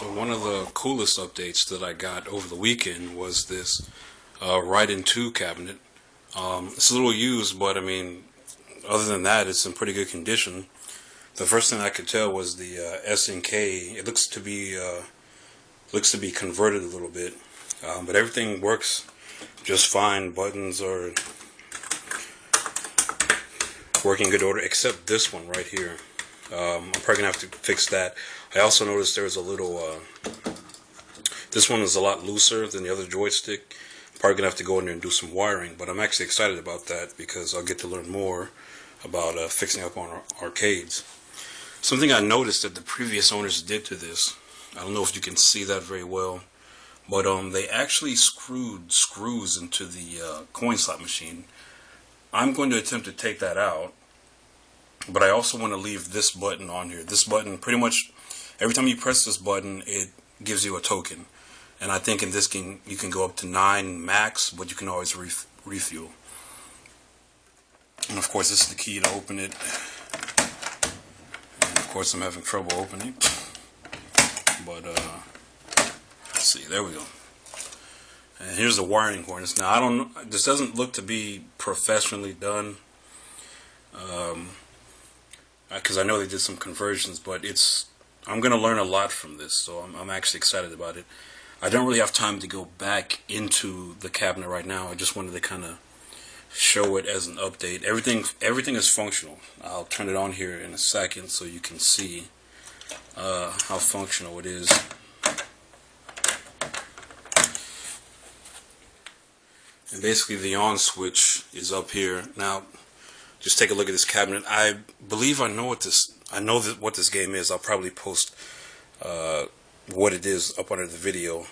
So one of the coolest updates that I got over the weekend was this Raiden 2 cabinet. It's a little used, but I mean, other than that, it's in pretty good condition. The first thing I could tell was the SNK. It looks to be converted a little bit, but everything works just fine. Buttons are working in good order, except this one right here. I'm probably gonna have to fix that. I also noticed there's a little, this one is a lot looser than the other joystick. I'm probably gonna have to go in there and do some wiring, but I'm actually excited about that because I'll get to learn more about fixing up on arcades. Something I noticed that the previous owners did to this, I don't know if you can see that very well, but they actually screwed screws into the coin slot machine. I'm going to attempt to take that out, but I also want to leave this button on here. This button, pretty much every time you press this button, it gives you a token. And I think in this game you can go up to 9 max, but you can always refuel. And of course this is the key to open it. And of course I'm having trouble opening. But let's see, there we go. And here's the wiring harness. Now I don't know, this doesn't look to be professionally done. Because I know they did some conversions, but I'm going to learn a lot from this, so I'm actually excited about it. I don't really have time to go back into the cabinet right now. I just wanted to kind of show it as an update. Everything is functional. I'll turn it on here in a second so you can see how functional it is. And basically the on switch is up here. Now, just take a look at this cabinet. I believe I know what this game is. I'll probably post what it is up under the video.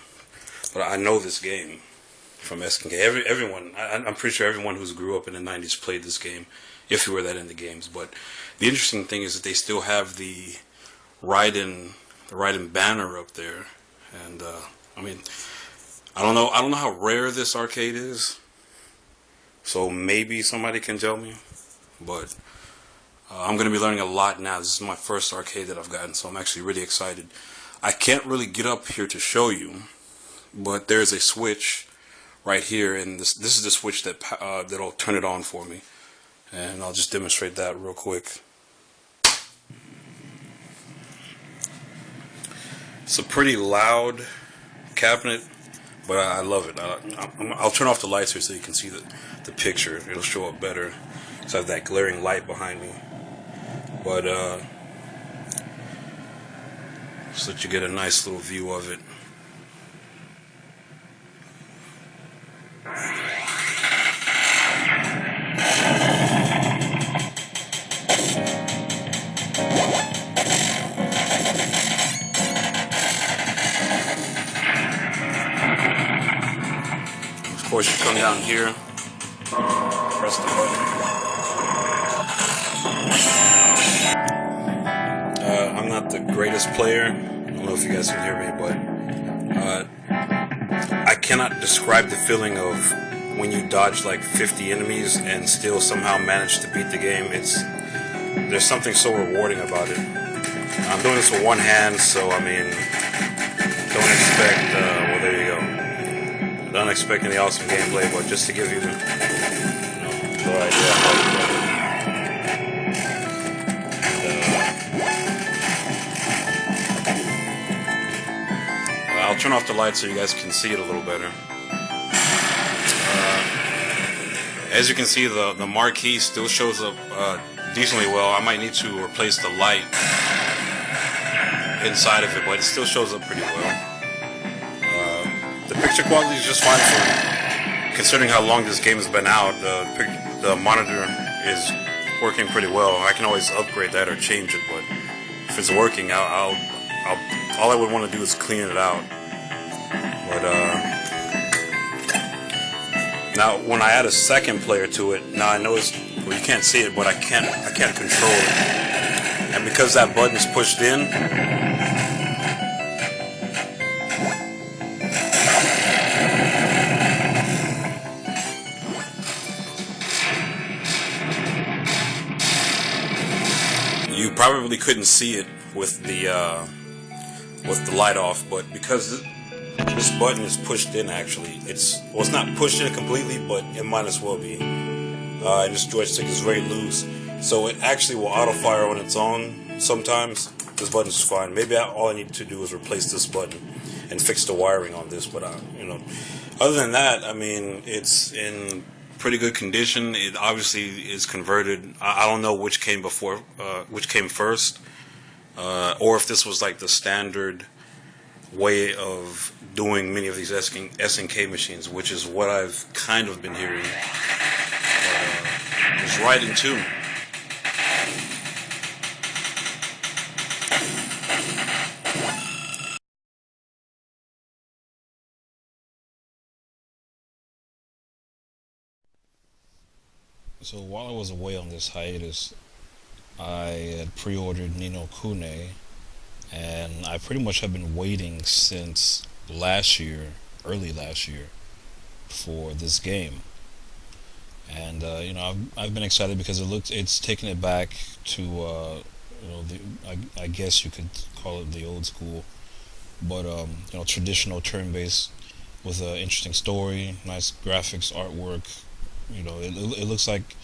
But I know this game from SNK. Everyone, I'm pretty sure everyone who's grew up in the 90s played this game, if you were that into games. But the interesting thing is that they still have the Raiden banner up there. And I mean, I don't know how rare this arcade is. So maybe somebody can tell me. But I'm going to be learning a lot now. This is my first arcade that I've gotten, so I'm actually really excited. I can't really get up here to show you, but there's a switch right here, and this is the switch that'll turn it on for me. And I'll just demonstrate that real quick. It's a pretty loud cabinet, but I love it. I'll turn off the lights here so you can see the picture. It'll show up better. So I have that glaring light behind me, but so that you get a nice little view of it. Of course, you come down here, press the button. I'm not the greatest player. I don't know if you guys can hear me, but I cannot describe the feeling of when you dodge like 50 enemies and still somehow manage to beat the game. There's something so rewarding about it. I'm doing this with one hand, so I mean, don't expect, well, there you go. Don't expect any awesome gameplay, but just to give you the idea. I'll turn off the lights so you guys can see it a little better. As you can see, the marquee still shows up decently well. I might need to replace the light inside of it, but it still shows up pretty well. The picture quality is just fine for considering how long this game has been out. The monitor is working pretty well. I can always upgrade that or change it, but if it's working, all I would want to do is clean it out. But now when I add a second player to it, now I notice, well, you can't see it, but I can't control it. And because that button's pushed in, you probably couldn't see it with the with the light off. But because this button is pushed in, actually, it's not pushed in completely, but it might as well be. And this joystick is very loose, so it actually will auto fire on its own sometimes. This button is fine. Maybe all I need to do is replace this button and fix the wiring on this. But other than that, I mean, it's in pretty good condition. It obviously is converted. I don't know which came before, which came first, or if this was like the standard way of doing many of these SNK machines, which is what I've kind of been hearing. It's right in tune. So while I was away on this hiatus, I had pre-ordered Nino Kune, and I pretty much have been waiting since last year, early last year, for this game. And I've been excited because it's taking it back to I guess you could call it the old school, but traditional turn-based with an interesting story, nice graphics, artwork. It looks like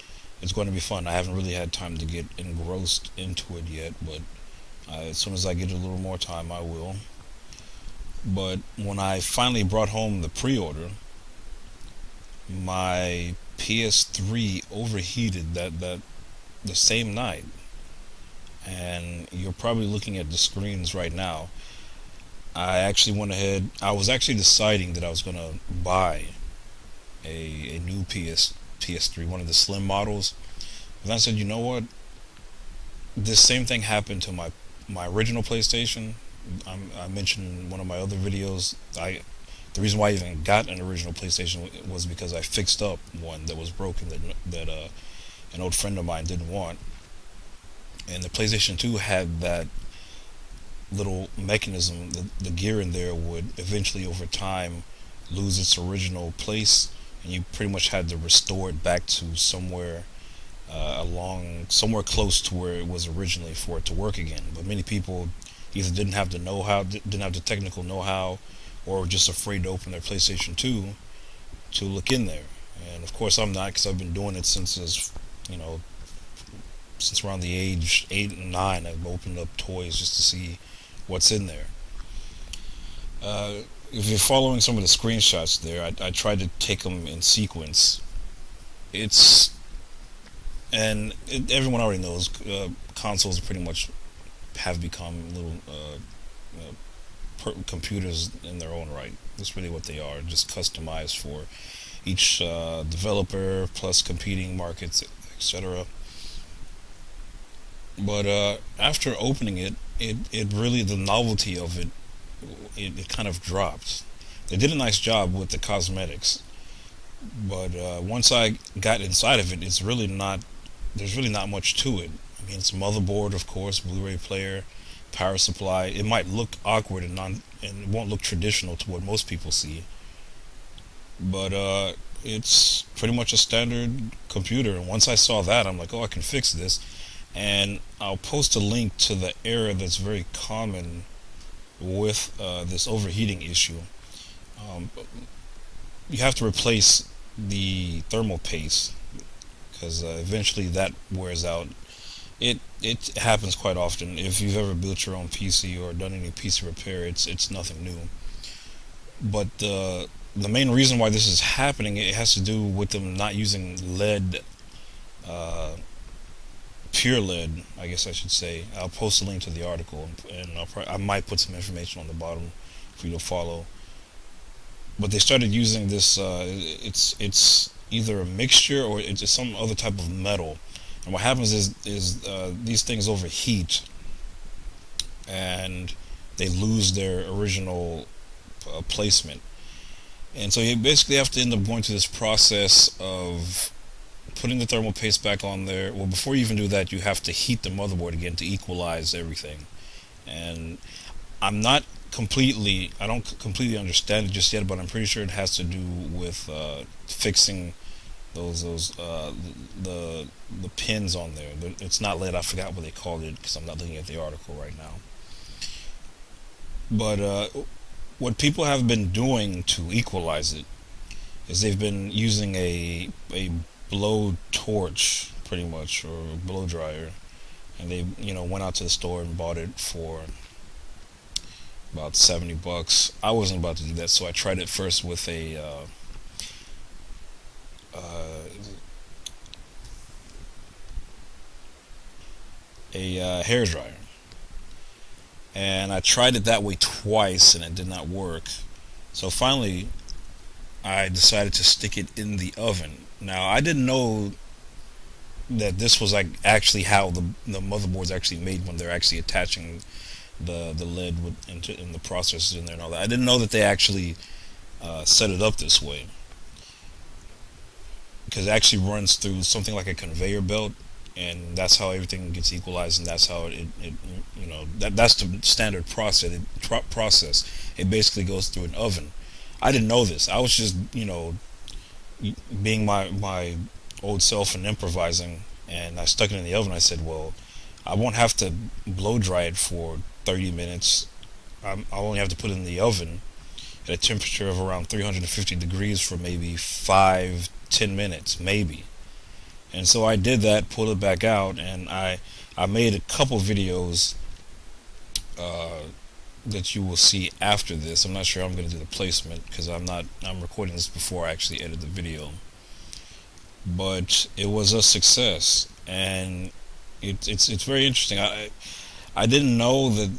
it's going to be fun. I haven't really had time to get engrossed into it yet, but as soon as I get a little more time, I will. But when I finally brought home the pre-order, my PS3 overheated that the same night, and you're probably looking at the screens right now. I actually went ahead. I was actually deciding that I was gonna buy a new PS3, one of the slim models. And I said, you know what? This same thing happened to my original PlayStation. I mentioned in one of my other videos. The reason why I even got an original PlayStation was because I fixed up one that was broken that an old friend of mine didn't want. And the PlayStation 2 had that little mechanism. The gear in there would eventually, over time, lose its original place, and you pretty much had to restore it back to somewhere somewhere close to where it was originally for it to work again. But many people either didn't have the know-how, didn't have the technical know-how, or were just afraid to open their PlayStation 2 to look in there. And of course I'm not, because I've been doing it since since around the age 8 and 9. I've opened up toys just to see what's in there. If you're following some of the screenshots there, I tried to take them in sequence. Everyone already knows, consoles pretty much have become little computers in their own right. That's really what they are, just customized for each developer, plus competing markets, etc. But after opening it really, the novelty of it kind of dropped. They did a nice job with the cosmetics, but once I got inside of it, there's really not much to it. I mean, it's a motherboard, of course, Blu-ray player, power supply. It might look awkward and it won't look traditional to what most people see, but it's pretty much a standard computer. And once I saw that, I'm like, oh, I can fix this. And I'll post a link to the error that's very common with this overheating issue. You have to replace the thermal paste, because eventually that wears out. It happens quite often. If you've ever built your own PC or done any PC repair, it's nothing new. But the main reason why this is happening, it has to do with them not using lead, pure lead, I guess I should say. I'll post a link to the article, and I might put some information on the bottom for you to follow. But they started using this. It's either a mixture or it's some other type of metal. And what happens is these things overheat, and they lose their original placement. And so you basically have to end up going through this process of putting the thermal paste back on there. Well, before you even do that, you have to heat the motherboard again to equalize everything. And I don't completely understand it just yet, but I'm pretty sure it has to do with fixing the pins on there. It's not lead. I forgot what they called it because I'm not looking at the article right now. But what people have been doing to equalize it is they've been using a blow torch, pretty much, or a blow dryer, and they went out to the store and bought it for about $70. I wasn't about to do that, so I tried it first with a hair dryer, and I tried it that way twice, and it did not work. So finally, I decided to stick it in the oven. Now I didn't know that this was like actually how the motherboard's actually made when they're actually attaching the lead in the processors in there and all that. I didn't know that they actually set it up this way, because it actually runs through something like a conveyor belt, and that's how everything gets equalized, and that's how it that's the standard process. It basically goes through an oven. I didn't know this. I was just being my old self and improvising, and I stuck it in the oven. I said, well, I won't have to blow dry it for 30 minutes. I'll only have to put it in the oven at a temperature of around 350 degrees for maybe 5-10 minutes, maybe. And so I did that, pulled it back out, and I made a couple videos that you will see after this. I'm not sure I'm going to do the placement because I'm recording this before I actually edit the video. But it was a success, and it's very interesting. I didn't know that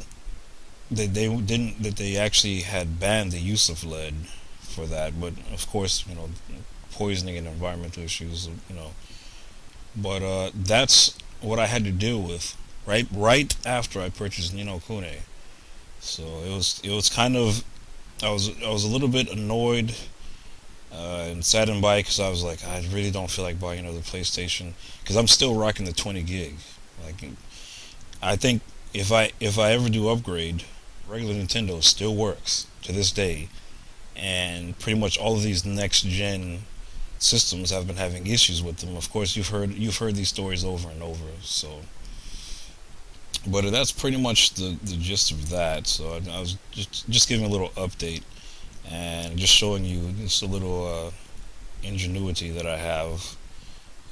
they actually had banned the use of lead for that, but of course, poisoning and environmental issues, but that's what I had to deal with right after I purchased Ni no Kune. So it was kind of, I was a little bit annoyed and saddened by it, because I was like, I really don't feel like buying another PlayStation, because I'm still rocking the 20 gig. Like, I think if I ever do upgrade, regular Nintendo still works to this day, and pretty much all of these next gen systems have been having issues with them. Of course, you've heard these stories over and over. So, but that's pretty much the gist of that. So I was just giving a little update and just showing you just a little ingenuity that I have,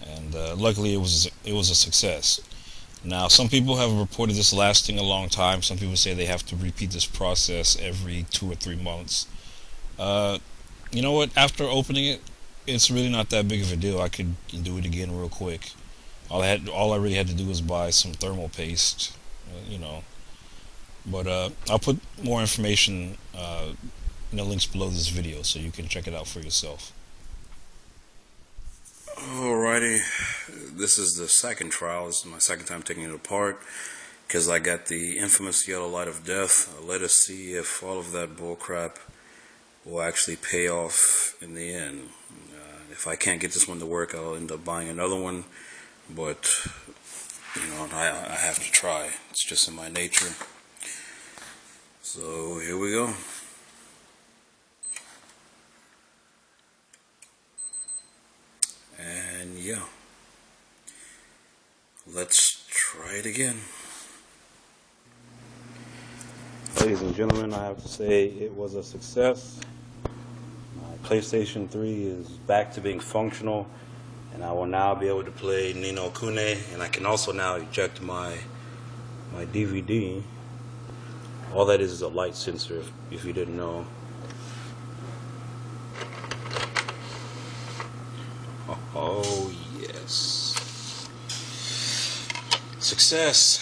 and luckily it was a success. Now, some people have reported this lasting a long time. Some people say they have to repeat this process every 2 or 3 months. Uh, you know what? After opening it, it's really not that big of a deal. I could do it again real quick. All I really had to do was buy some thermal paste, you know. But I'll put more information in the links below this video, so you can check it out for yourself. Alrighty, this is the second trial. This is my second time taking it apart, because I got the infamous yellow light of death. Let us see if all of that bullcrap will actually pay off in the end. If I can't get this one to work, I'll end up buying another one, but I have to try. It's just in my nature. So here we go. And yeah, let's try it again. Ladies and gentlemen, I have to say it was a success. My PlayStation 3 is back to being functional, and I will now be able to play Ni no Kune, and I can also now eject my DVD. All that is a light sensor, if you didn't know. Oh yes. Success.